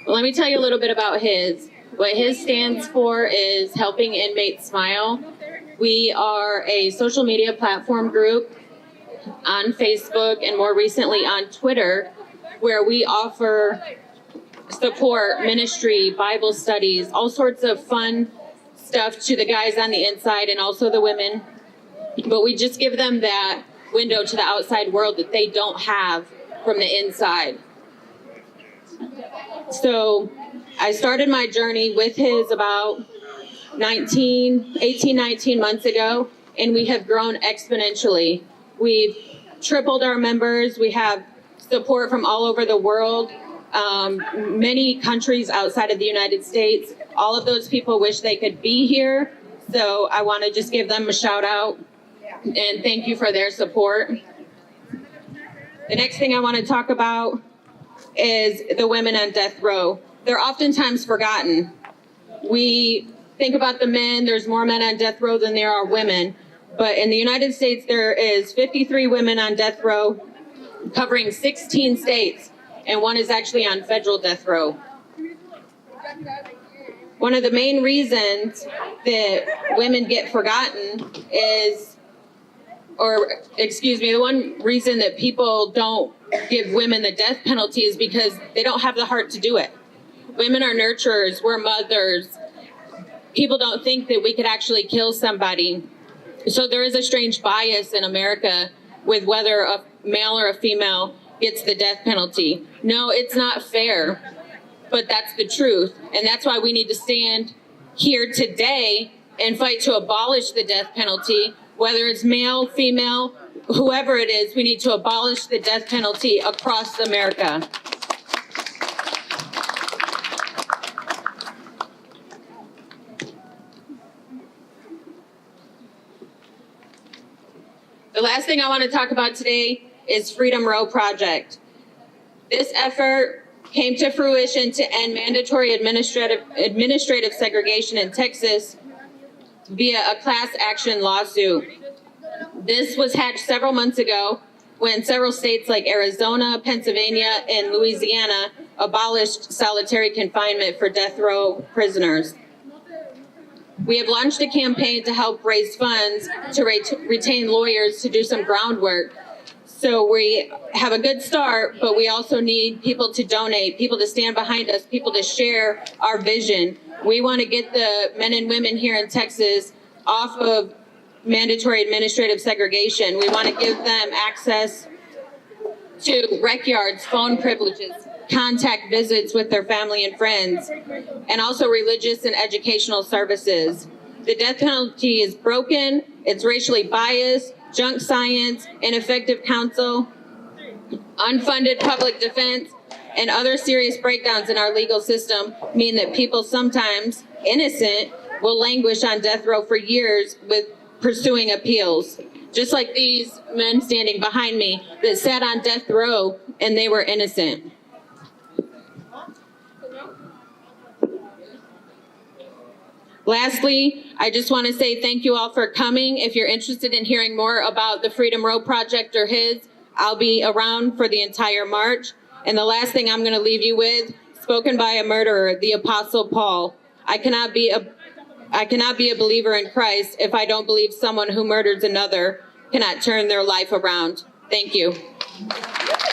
Well, let me tell you a little bit about his. What his stands for is Helping Inmates Smile. We are a social media platform group on Facebook and more recently on Twitter, where we offer support, ministry, Bible studies, all sorts of fun stuff to the guys on the inside and also the women. But we just give them that window to the outside world that they don't have from the inside. So I started my journey with his about 18, 19 months ago, and we have grown exponentially. We've tripled our members. We have support from all over the world, many countries outside of the United States. All of those people wish they could be here. So I want to just give them a shout out and thank you for their support. The next thing I want to talk about is the women on death row. They're oftentimes forgotten. We think about the men, there's more men on death row than there are women. But in the United States, there is 53 women on death row, covering 16 states, and one is actually on federal death row. One of the main reasons that women get forgotten is, the one reason that people don't give women the death penalty is because they don't have the heart to do it. Women are nurturers, we're mothers. People don't think that we could actually kill somebody. So there is a strange bias in America with whether a male or a female gets the death penalty. No, it's not fair, but that's the truth. And that's why we need to stand here today and fight to abolish the death penalty. Whether it's male, female, whoever it is, we need to abolish the death penalty across America. The last thing I want to talk about today is Freedom Row Project. This effort came to fruition to end mandatory administrative segregation in Texas via a class action lawsuit. This was hatched several months ago when several states like Arizona, Pennsylvania, and Louisiana abolished solitary confinement for death row prisoners. We have launched a campaign to help raise funds to retain lawyers to do some groundwork. So we have a good start, but we also need people to donate, people to stand behind us, people to share our vision. We want to get the men and women here in Texas off of mandatory administrative segregation. We want to give them access to rec yards, phone privileges, contact visits with their family and friends, and also religious and educational services. The death penalty is broken, it's racially biased, junk science, ineffective counsel, unfunded public defense, and other serious breakdowns in our legal system mean that people, sometimes innocent, will languish on death row for years with pursuing appeals. Just like these men standing behind me that sat on death row and they were innocent. Lastly, I just want to say thank you all for coming. If you're interested in hearing more about the Freedom Row Project or his, I'll be around for the entire march. And the last thing I'm going to leave you with, spoken by a murderer, the Apostle Paul. I cannot be a believer in Christ if I don't believe someone who murders another cannot turn their life around. Thank you.